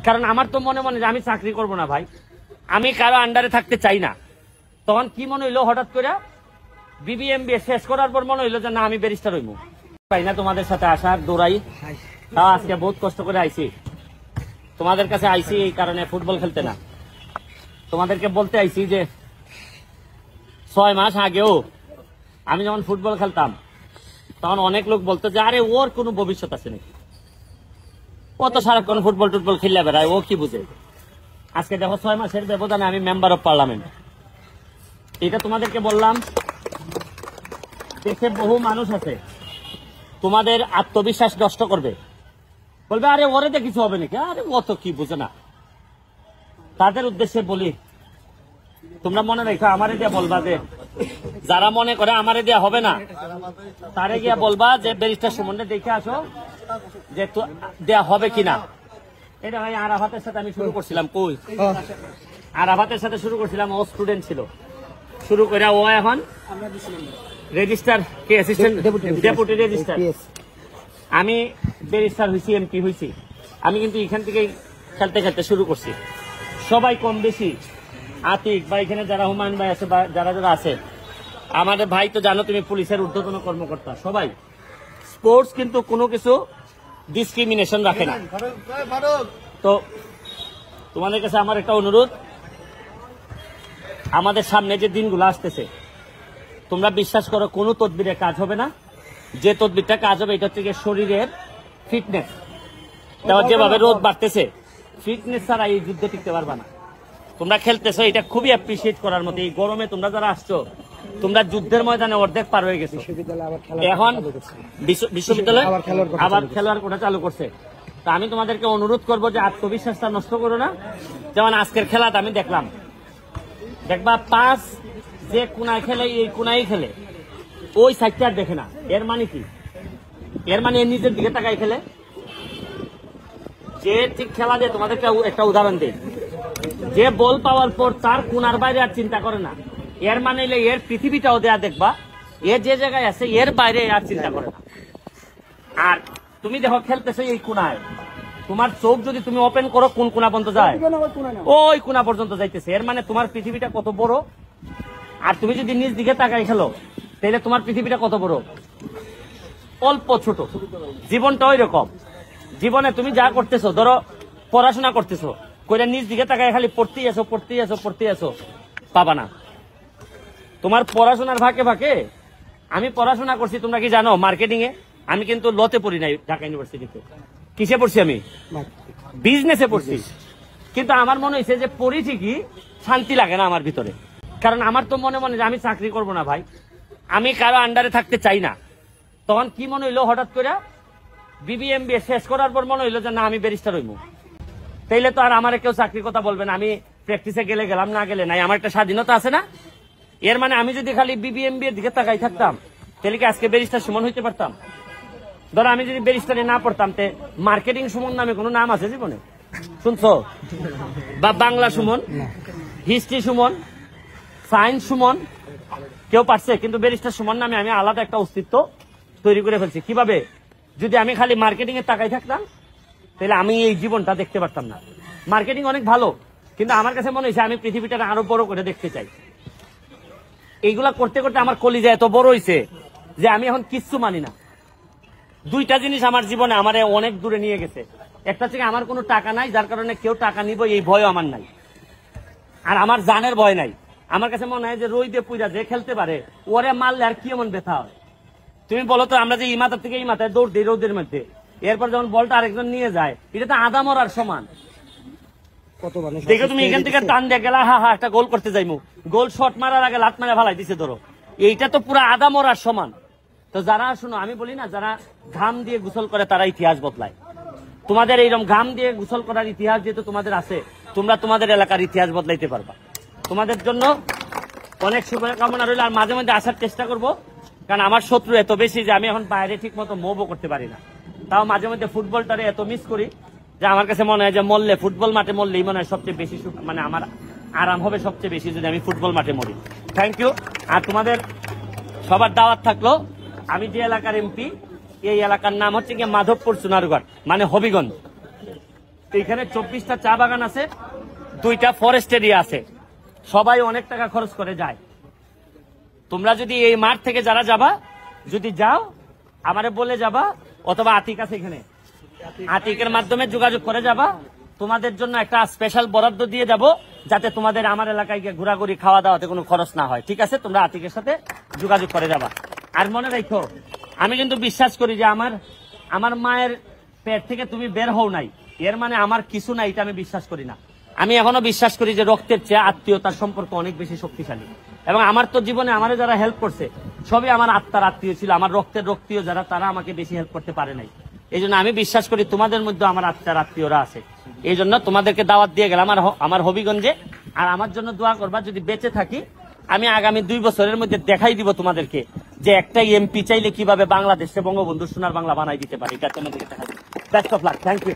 কারণ আমার তো মনে মনে যে আমি চাকরি করব না ভাই, আমি কারো আন্ডারে থাকতে চাই না। তখন কি মনে হইলো হঠাৎ করে বিবিএমবিএ শেষ করার পর মনে হইলো যে না আমি ব্যারিস্টার হইব। পাই না তোমাদের সাথে আসার দৌড়াই, তাও আজকে বহুত কষ্ট করে আইছি তোমাদের কাছে আইছি এই কারণে ফুটবল খেলতে না, তোমাদেরকে বলতে আইছি যে 6 মাস আগেও আমি যখন ফুটবল খেলতাম তখন অনেক লোক বলতো যে আরে ওর কোনো ভবিষ্যৎ আছে নাকি, ও তো সারাক্ষণ ফুটবল টুটবল খেলে বেড়ায়, ও কি বুঝে। আজকে দেখো 6 মাসের ব্যবধানে আমি মেম্বার অফ পার্লামেন্ট। এটা তোমাদেরকে বললাম, দেশে বহু মানুষ আছে তোমাদের আত্মবিশ্বাস নষ্ট করবে, বলবে আরে ওরে দিয়ে কিছু হবে নাকি, আরে ও তো কি বুঝে না। তাদের উদ্দেশ্যে বলি, তোমরা মনে রেখো আমারে দিয়ে বলবা যে যারা মনে করে আমারে দিয়ে হবে না তারে গিয়া বলবা যে ব্যারিস্টার সুমনকে দেখে আসো যে দেয়া হবে কিনা। এটা ভাই আরাফাতের সাথে আমি শুরু করছিলাম, কই আরাফাতের সাথে শুরু করছিলাম, ও স্টুডেন্ট ছিল, শুরু করে ও এখন রেজিস্টার কে অ্যাসিস্ট্যান্ট ডেপুটি রেজিস্ট্রার, আমি ব্যারিস্টার হইছি, এমপি হইছি। আমি কিন্তু এখান থেকেই খেলতে খেলতে শুরু করছি। সবাই কম বেশি আতিক বা এখানে যারা হুমায়ুন ভাই আছে বা যারা যারা আছে, আমাদের ভাই তো জানো তুমি পুলিশের ঊর্ধ্বতন কর্মকর্তা, সবাই স্পোর্টস কিন্তু কোনো কিছু ডিসক্রিমিনেশন রাখে না। তো তোমাদের কাছে আমার একটা অনুরোধ, আমাদের সামনে যে দিনগুলো আসতেছে তোমরা বিশ্বাস করো কোনো তদবিরে কাজ হবে না। যে তদবিরটা কাজ হবে এটা হচ্ছে শরীরের ফিটনেস। যেভাবে রোদ বাড়তেছে, ফিটনেস ছাড়া এই যুদ্ধে টিকতে পারবা না। তোমরা খেলতেছো, এটা খুবই অ্যাপ্রিসিয়েট করার মতো। এই গরমে তোমরা যারা আসছো, তোমরা যুদ্ধের ময়দানে অর্ধেক পার হয়ে গেছো। এখন বিশ্ববিদ্যালয় আবার খেলোয়াড় কোটা চালু করছে। তা আমি তোমাদেরকে অনুরোধ করবো যে আত্মবিশ্বাসটা নষ্ট করো না। যেমন আজকের খেলাটা আমি দেখলাম, দেখবা পাস যে কোনায় খেলে এই কোনায় খেলে, ওই সাইডটা আর দেখে না। এর মানে কি? এর মানে এর নিজের দিকে তাকাই খেলে। যে ঠিক খেলা দিয়ে তোমাদেরকে একটা উদাহরণ দিই, যে বল পাওয়ার পর তার কোনার বাইরে আর চিন্তা করে না, এর মানে এর পৃথিবীটাও দেয়া দেখবা, এ যে জায়গায় আছে এর বাইরে আর চিন্তা করে না। আর তুমি দেখো খেলতেছো এই কোনায়, তোমার চোখ যদি তুমি ওপেন করো কোন কোনা পর্যন্ত যায়, ওই কোনা পর্যন্ত যাইতেছে। এর মানে তোমার পৃথিবীটা কত বড়। আর তুমি যদি নিজ দিকে তাকাই খেলো, তাহলে তোমার পৃথিবীটা কত বড়, অল্প ছোট। জীবনটা ওই রকম। জীবনে তুমি যা করতেছো, ধরো পড়াশোনা করতেছো, কইরা নিজ দিকে তাকায় খালি পড়তেই আসো, পাবা না। তোমার পড়াশোনার ফাঁকে ফাঁকে, আমি পড়াশোনা করছি তোমরা কি জানো মার্কেটিং এ, আমি কিন্তু লতে পড়ি নাই ঢাকা ইউনিভার্সিটিতে। কিসে পড়ছি? আমি বিজনেসে পড়ছি। কিন্তু আমার মনে হয়েছে যে পড়ি ঠিকই, শান্তি লাগে না আমার ভিতরে। কারণ আমার তো মনে মনে যে আমি চাকরি করব না ভাই, আমি কারো আন্ডারে থাকতে চাই না। তখন কি মনে হইলো হঠাৎ করে বিবিএমবিএ শেষ করার পর মনে হইলো যে না আমি ব্যারিস্টার হইব। তাইলে তো আর আমার কেউ চাকরির কথা বলবে না, আমি প্র্যাকটিসে গেলে গেলাম, না গেলে নাই। আমার একটা স্বাধীনতা আছে না? এর মানে আমি যদি খালি বিবিএমবিএর দিকে তাকাই থাকতাম, তাহলে কি আজকে ব্যারিস্টার সুমন হইতে পারতাম? ধরো আমি যদি ব্যারিস্টারে না পড়তাম, তে মার্কেটিং সুমন নামে কোনো নাম আছে জীবনে শুনছো? বা বাংলা সুমন, হিস্ট্রি সুমন, সায়েন্স সুমন, কেউ পারছে? কিন্তু ব্যারিস্টার সুমন নামে আমি আলাদা একটা অস্তিত্ব তৈরি করে ফেলছি। কিভাবে? যদি আমি খালি মার্কেটিং এর তাকাই থাকতাম, তাহলে আমি এই জীবনটা দেখতে পারতাম না। মার্কেটিং অনেক ভালো, কিন্তু আমার কাছে মনে হয়েছে আমি পৃথিবীটা আরো বড় করে দেখতে চাই। এইগুলা করতে করতে আমার কলিজা এত বড় হয়েছে যে আমি এখন কিচ্ছু মানি না। দুইটা জিনিস আমার জীবনে আমার অনেক দূরে নিয়ে গেছে। একটা থেকে আমার কোনো টাকা নাই, যার কারণে কেউ টাকা নিব এই ভয় আমার নাই। আর আমার জানের ভয় নাই। আমার কাছে মনে হয় যে রই দিয়ে পুজা যে খেলতে পারে, ওরে মারলে আর কি এমন ব্যথা হয়? তুমি বলো তো, আমরা যে এই মাথার থেকে এই মাথায় দৌড় দিই রোদের মধ্যে, এরপর যখন বলটা আরেকজন নিয়ে যায়, এটা তো আদা মরার সমান। দেখো তুমি এখান থেকে টান দিয়ে গেলা, হা একটা গোল করতে যাইমু, গোল শট মারার আগে লাত মারা ভালাই দিছে ধরো, এইটা তো পুরো আদা মরার সমান। তো যারা শুনো, আমি বলি না যারা ঘাম দিয়ে গোসল করে তারা ইতিহাস বদলায়। তোমাদের এইরকম ঘাম দিয়ে গোসল করার ইতিহাস যেহেতু তোমাদের আছে, তোমরা তোমাদের এলাকার ইতিহাস বদলাইতে পারবা। তোমাদের জন্য অনেক শুভকামনা রইল। আর মাঝে মধ্যে আসার চেষ্টা করবো, কারণ আমার শত্রু এত বেশি যে আমি এখন বাইরে ঠিক মতো মুভও করতে পারি না। তাও মাঝে মধ্যে ফুটবলটারে এত মিস করি যে আমার কাছে মনে হয় যে মরলে, ফুটবল মাঠে মরলেই মনে হয় সবচেয়ে বেশি মানে আমার আরাম হবে সবচেয়ে বেশি যদি আমি ফুটবল মাঠে মরি। Thank you. আর তোমাদের সবার দাওয়াত থাকলো। আমি যে এলাকার এমপি, এই এলাকার নাম হচ্ছে গিয়ে মাধবপুর সোনারগড়, মানে হবিগঞ্জ। এখানে 24টা চা বাগান আছে, 2টা ফরেস্ট এরিয়া আছে, সবাই অনেক টাকা খরচ করে যায়। তোমরা যদি এই মাঠ থেকে যারা যাবা, যদি যাও আমারে বলে যাবা, অথবা আতিক আছে এখানে, আতিকের মাধ্যমে যোগাযোগ করে যাবা, তোমাদের জন্য একটা স্পেশাল বরাদ্দ দিয়ে যাব, যাতে তোমাদের আমার এলাকায় গিয়ে ঘোরাঘুরি খাওয়া দাওয়াতে কোনো খরচ না হয়। ঠিক আছে, তোমরা আতিকের সাথে যোগাযোগ করে যাবা। আর মনে রাখো, আমি কিন্তু বিশ্বাস করি যে আমার মায়ের পেট থেকে তুমি বের হও নাই, এর মানে আমার কিছু নাই, এটা আমি বিশ্বাস করি না। আমি এখনো বিশ্বাস করি যে রক্তের চেয়ে আত্মীয়তার সম্পর্ক অনেক বেশি শক্তিশালী। এবং আমার তো জীবনে আমার যারা হেল্প করছে সবই আমার আত্মার আত্মীয় ছিল, আমার রক্তের রক্তীয় যারা, তারা আমাকে বেশি হেল্প করতে পারে নাই। এই জন্য আমি বিশ্বাস করি তোমাদের মধ্যে আমার আত্মার আত্মীয়রা আছে। এই জন্য তোমাদেরকে দাওয়াত দিয়ে গেলাম আমার হবিগঞ্জে। আর আমার জন্য দোয়া করবা, যদি বেঁচে থাকি আমি আগামী 2 বছরের মধ্যে দেখাই দিব তোমাদেরকে যে একটা এমপি চাইলে কিভাবে বাংলাদেশে বঙ্গবন্ধু সোনার বাংলা বানাই দিতে পারে। এটা তোমাদেরকে দেখাই দিব। Best of luck. Thank you.